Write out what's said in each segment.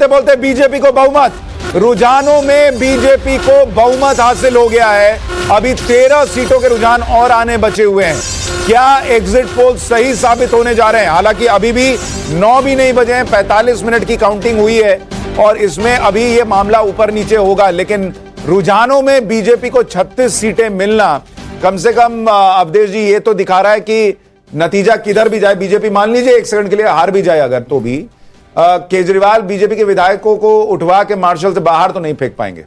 बोलते बोलते बीजेपी को बहुमत, रुझानों में बीजेपी को बहुमत हासिल हो गया है। अभी 13 सीटों के रुझान और आने बचे हुए हैं। क्या एग्जिट पोल सही साबित होने जा रहे हैं? हालांकि अभी भी 9 भी नहीं बजे हैं, 45 मिनट की काउंटिंग हुई है और इसमें अभी यह मामला ऊपर नीचे होगा, लेकिन रुझानों में बीजेपी को 36 सीटें मिलना कम से कम अवधेश जी ये तो दिखा रहा है कि नतीजा किधर भी जाए, बीजेपी मान लीजिए एक सेकंड के लिए हार भी जाए अगर, तो भी केजरीवाल बीजेपी के विधायकों को उठवा के मार्शल से बाहर तो नहीं फेंक पाएंगे।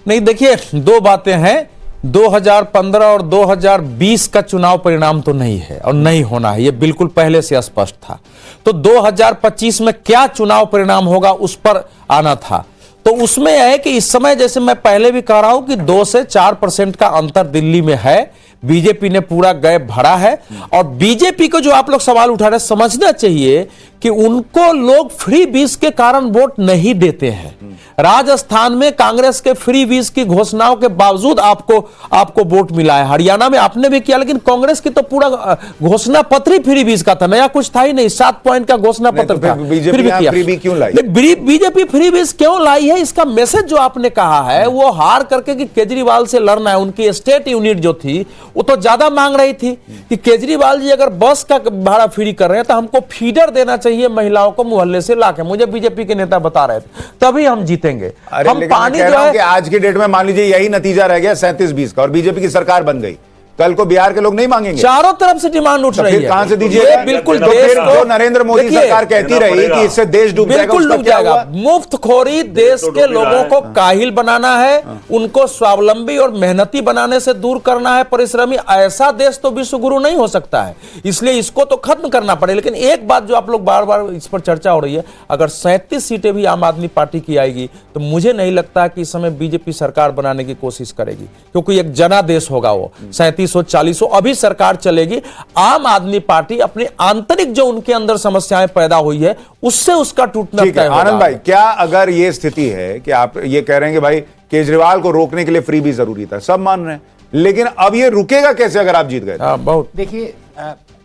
नहीं, देखिए दो बातें हैं, 2015 और 2020 का चुनाव परिणाम तो नहीं है और नहीं होना है, ये बिल्कुल पहले से स्पष्ट था। तो 2025 में क्या चुनाव परिणाम होगा उस पर आना था। तो उसमें यह है कि इस समय जैसे मैं पहले भी कह रहा हूं कि 2 से 4% का अंतर दिल्ली में है, बीजेपी ने पूरा गैप भरा है। और बीजेपी को जो आप लोग सवाल उठा रहे हैं, समझना चाहिए कि उनको लोग फ्री बीस के कारण वोट नहीं देते हैं। राजस्थान में कांग्रेस के फ्री बीस की घोषणाओं के बावजूद आपको वोट मिला है। हरियाणा में आपने भी किया, लेकिन कांग्रेस की तो पूरा घोषणा पत्र ही फ्री बीस का था, नया कुछ था ही नहीं, 7 पॉइंट का घोषणा पत्र था। बीजेपी फ्री बीस क्यों लाई? बीजेपी फ्री बीस क्यों लाई है, इसका मैसेज जो आपने कहा है वो हार करके कि केजरीवाल से लड़ना है। उनकी स्टेट यूनिट जो थी वो तो ज्यादा मांग रही थी कि केजरीवाल जी अगर बस का भाड़ा फ्री कर रहे हैं तो हमको फीडर देना चाहिए महिलाओं को मोहल्ले से लाके, मुझे बीजेपी के नेता बता रहे थे, तभी हम जीतेंगे। हम पानी जो है कि आज की डेट में मान लीजिए यही नतीजा रह गया 37-20 का और बीजेपी की सरकार बन गई, कल को बिहार के लोग नहीं मांगेंगे। चारों तरफ से डिमांड उठ रही है, कहां से दीजिएगा? बिल्कुल तो फिर जो नरेंद्र मोदी सरकार कहती रही कि इससे देश डूब जाएगा, बिल्कुल डूब जाएगा। मुफ्तखोरी देश के लोगों को काहिल बनाना है, उनको स्वावलंबी और मेहनती बनाने से दूर करना है, परिश्रमी। ऐसा देश तो विश्व गुरु नहीं हो सकता है, इसलिए इसको तो खत्म करना पड़े। लेकिन एक बात जो आप लोग बार बार इस पर चर्चा हो रही है, अगर 37 सीटें भी आम आदमी पार्टी की आएगी तो मुझे नहीं लगता कि इस समय बीजेपी सरकार बनाने की कोशिश करेगी, क्योंकि एक जनादेश होगा वो 37 हो 40 हो, अभी सरकार चलेगी। आम आदमी पार्टी अपनी आंतरिक जो उनके अंदर समस्याएं पैदा हुई है उससे उसका टूटना तय होगा। आनंद भाई, क्या अगर ये स्थिति है कि आप ये कह रहे हैं कि भाई केजरीवाल को रोकने के लिए फ्री भी जरूरी था, सब मान रहे हैं, लेकिन अब ये रुकेगा कैसे अगर आप जीत गए? बहुत देखिए,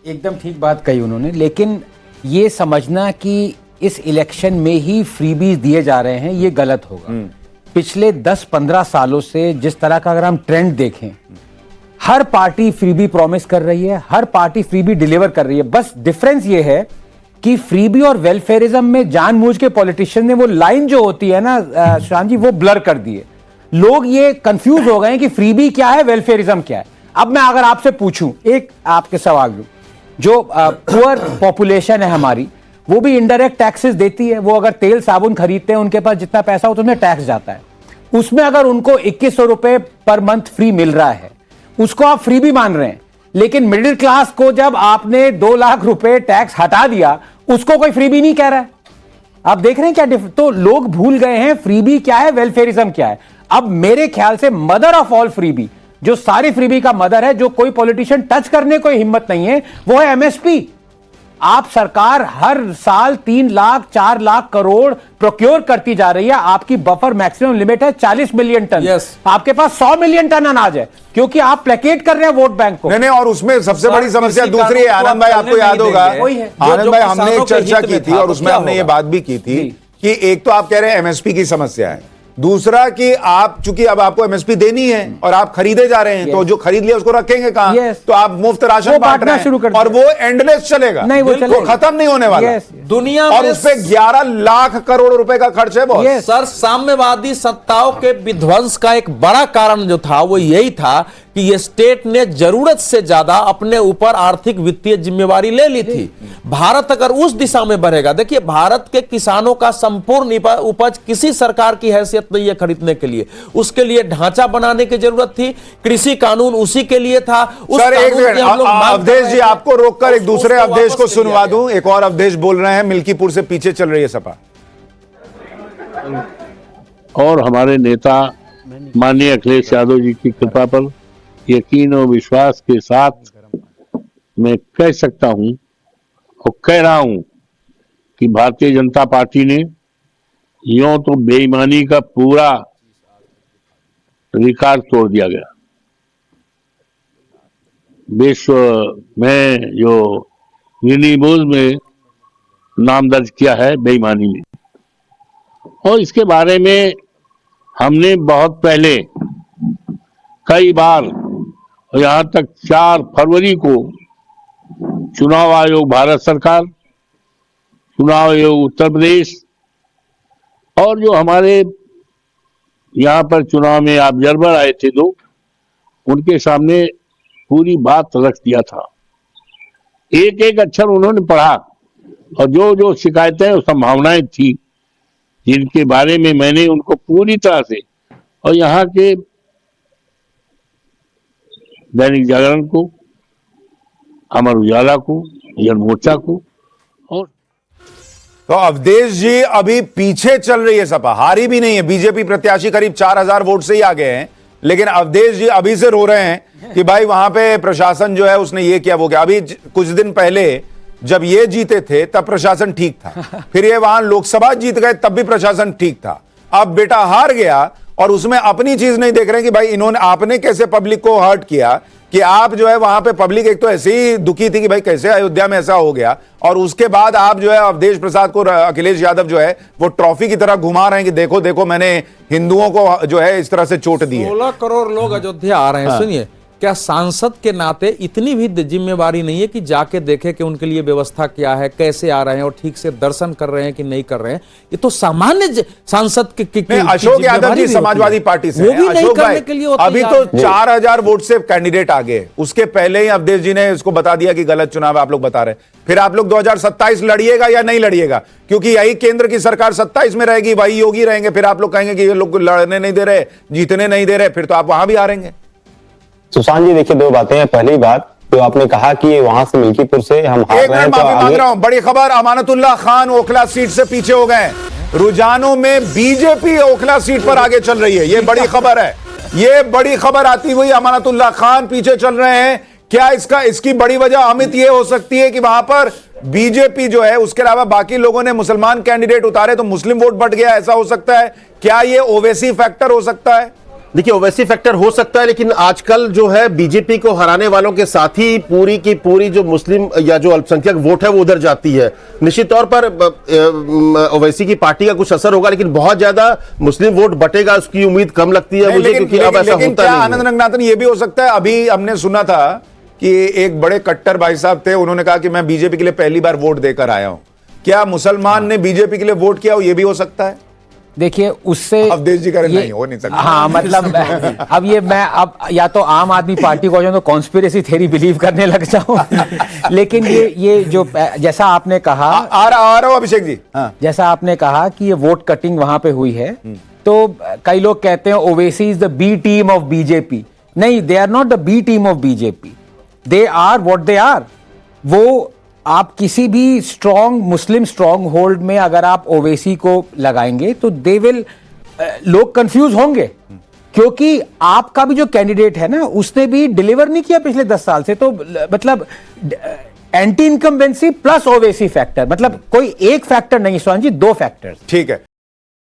एकदम ठीक बात कही उन्होंने, लेकिन ये समझना कि इस इलेक्शन में ही फ्रीबीज दिए जा रहे हैं ये गलत होगा। पिछले 10-15 सालों से जिस तरह का अगर हम ट्रेंड देखें, हर पार्टी फ्रीबी प्रॉमिस कर रही है, हर पार्टी फ्रीबी डिलीवर कर रही है। बस डिफरेंस ये है कि फ्रीबी और वेलफेयरिज्म में जानबूझ के पॉलिटिशियन ने वो लाइन जो होती है ना शान जी, वो ब्लर कर दी है। लोग ये कंफ्यूज हो गए हैं कि फ्रीबी क्या है, वेलफेयरिज्म क्या है। अब मैं अगर आपसे पूछूं एक आपके सवाल, जो पुअर पॉपुलेशन है हमारी, वो भी इनडायरेक्ट टैक्सेस देती है। वो अगर तेल साबुन खरीदते हैं, उनके पास जितना पैसा हो तो उसमें टैक्स जाता है। उसमें अगर उनको 2100 रुपए पर मंथ फ्री मिल रहा है, उसको आप फ्री भी मान रहे हैं। लेकिन मिडिल क्लास को जब आपने 2 लाख रुपए टैक्स हटा दिया, उसको कोई फ्री भी नहीं कह रहा है। आप देख रहे हैं क्या तो लोग भूल गए हैं फ्रीबी क्या है, वेलफेयरिज्म क्या है। अब मेरे ख्याल से मदर ऑफ ऑल फ्रीबी, जो सारी फ्रीबी का मदर है, जो कोई पॉलिटिशियन टच करने को हिम्मत नहीं है, वो है एमएसपी। आप सरकार हर साल 3 लाख 4 लाख करोड़ प्रोक्योर करती जा रही है। आपकी बफर मैक्सिमम लिमिट है 40 मिलियन टन। आपके पास 100 मिलियन टन अनाज है, क्योंकि आप प्लेकेट कर रहे हैं वोट बैंक को। नहीं, और उसमें सबसे बड़ी समस्या दूसरी है। आनंद भाई, आपको याद होगा, आनंद भाई, हमने एक चर्चा की थी और उसमें हमने ये बात भी की थी कि एक तो आप कह रहे हैं एमएसपी की समस्या है, दूसरा कि आप चूंकि अब आपको एमएसपी देनी है और आप खरीदे जा रहे हैं, तो जो खरीद लिया उसको रखेंगे कहां? तो आप मुफ्त राशन बांट रहे हैं और वो एंडलेस चलेगा, नहीं वो खत्म नहीं होने वाला दुनिया और उस पे 11 लाख करोड़ रुपए का खर्च है बहुत। सर, साम्यवादी सत्ताओं के विध्वंस का एक बड़ा कारण जो था वो यही था कि ये स्टेट ने जरूरत से ज्यादा अपने ऊपर आर्थिक वित्तीय जिम्मेवारी ले ली थी। भारत अगर उस दिशा में बढ़ेगा, देखिए भारत के किसानों का संपूर्ण उपज किसी सरकार की हैसियत नहीं है खरीदने के लिए, उसके लिए ढांचा बनाने की जरूरत थी। कृषि कानून उसी के लिए था। सर एक मिनट, अवधेश जी, आपको रोककर एक दूसरे अवधेश को सुनवा दूं। एक और अवधेश बोल रहे हैं, मिल्कीपुर से पीछे चल रही है सपा। और हमारे नेता माननीय अखिलेश यादव जी की कृपा पर यकीन और विश्वास के साथ मैं कह सकता हूं और कह रहा हूं कि भारतीय जनता पार्टी ने यूं तो बेईमानी का पूरा रिकॉर्ड तोड़ दिया गया। विश्व में जो गिनीज बुक में नाम दर्ज किया है बेईमानी में, और इसके बारे में हमने बहुत पहले कई बार, यहां तक 4 फरवरी को चुनाव आयोग भारत सरकार, चुनाव आयोग उत्तर प्रदेश और जो हमारे यहाँ पर चुनाव में ऑब्जर्वर आए थे 2, उनके सामने पूरी बात रख दिया था। एक एक अक्षर उन्होंने पढ़ा और जो जो शिकायतें और संभावनाएं थी जिनके बारे में मैंने उनको पूरी तरह से, और यहाँ के दैनिक जागरण को, अमर उजाला को, जनमोर्चा को, और तो अवधेश जी अभी पीछे चल रही है सपा, हारी भी नहीं है। बीजेपी प्रत्याशी करीब 4000 वोट से ही आगे हैं, लेकिन अवधेश जी अभी से रो रहे हैं कि भाई वहां पे प्रशासन जो है उसने ये किया वो किया। अभी कुछ दिन पहले जब ये जीते थे तब प्रशासन ठीक था, फिर ये वहां लोकसभा जीत गए तब भी प्रशासन ठीक था। अब बेटा हार गया और उसमें अपनी चीज नहीं देख रहे कि भाई इन्होंने, आपने कैसे पब्लिक को हर्ट किया कि आप जो है वहां पे पब्लिक एक तो ऐसे ही दुखी थी कि भाई कैसे अयोध्या में ऐसा हो गया, और उसके बाद आप जो है अवधेश प्रसाद को, अखिलेश यादव जो है वो ट्रॉफी की तरह घुमा रहे हैं कि देखो देखो मैंने हिंदुओं को जो है इस तरह से चोट दी है। 16 करोड़ लोग अयोध्या आ रहे हैं। सुनिए, क्या सांसद के नाते इतनी भी जिम्मेवारी नहीं है कि जाके देखे कि उनके लिए व्यवस्था क्या है, कैसे आ रहे हैं और ठीक से दर्शन कर रहे हैं कि नहीं कर रहे हैं? ये तो सामान्य सांसद की अशोक यादव जी समाजवादी पार्टी से, वो भी नहीं अशोक करने भाई के लिए अभी तो 4000 वोट से कैंडिडेट आ गए, उसके पहले ही अवधेश जी ने इसको बता दिया कि गलत चुनाव आप लोग बता रहे हैं। फिर आप लोग 2027 लड़िएगा या नहीं लड़िएगा? क्योंकि यही केंद्र की सरकार 27 में रहेगी, वही योगी रहेंगे, फिर आप लोग कहेंगे कि ये लोग लड़ने नहीं दे रहे, जीतने नहीं दे रहे, फिर तो आप वहां भी हारेंगे। सुशांत जी देखिए, 2 बातें हैं। पहली बात जो आपने कहा कि वहां से मिल्कीपुर से हम हार रहे हैं, तो माफी मांग रहा हूं, बड़ी खबर, अमानतुल्लाह खान ओखला सीट से पीछे हो गए। रुझानों में बीजेपी ओखला सीट पर आगे चल रही है, ये बड़ी खबर है। ये बड़ी खबर आती हुई अमानतुल्लाह खान पीछे चल रहे हैं। क्या इसकी बड़ी वजह अमित ये हो सकती है कि वहां पर बीजेपी जो है उसके अलावा बाकी लोगों ने मुसलमान कैंडिडेट उतारे तो मुस्लिम वोट बढ़ गया, ऐसा हो सकता है? क्या ये ओवैसी फैक्टर हो सकता है? देखिए, ओवैसी फैक्टर हो सकता है, लेकिन आजकल जो है बीजेपी को हराने वालों के साथ ही पूरी की पूरी जो मुस्लिम या जो अल्पसंख्यक वोट है वो उधर जाती है। निश्चित तौर पर ओवैसी की पार्टी का कुछ असर होगा, लेकिन बहुत ज्यादा मुस्लिम वोट बटेगा उसकी उम्मीद कम लगती है मुझे, क्योंकि अब ऐसा होता नहीं है। आनंद रंगनाथन, ये भी हो सकता है, अभी हमने सुना था कि एक बड़े कट्टर भाई साहब थे, उन्होंने कहा कि मैं बीजेपी के लिए पहली बार वोट देकर आया हूं। क्या मुसलमान ने बीजेपी के लिए वोट किया हो? ये भी हो सकता है। देखिए, उससे अवधेश जी करें नहीं हो नहीं सकता। हाँ, मतलब अब ये मैं अब या तो आम आदमी पार्टी को जाऊं तो कॉन्स्पिरेसी थ्योरी बिलीव करने लग जाऊं लेकिन ये जो जैसा आपने कहा, आ रहा हूं अभिषेक जी। हाँ। जैसा आपने कहा कि ये वोट कटिंग वहां पे हुई है, तो कई लोग कहते हैं Owaisi is the B team of BJP. नहीं, they are not the B team of BJP, they are what they are. वो आप किसी भी स्ट्रॉन्ग मुस्लिम स्ट्रॉन्ग होल्ड में अगर आप ओवैसी को लगाएंगे तो दे विल, लोग कंफ्यूज होंगे, क्योंकि आपका भी जो कैंडिडेट है ना उसने भी डिलीवर नहीं किया पिछले 10 साल से। तो मतलब anti incumbency plus Owaisi factor, मतलब कोई एक फैक्टर नहीं सुशांत जी, 2 फैक्टर। ठीक है।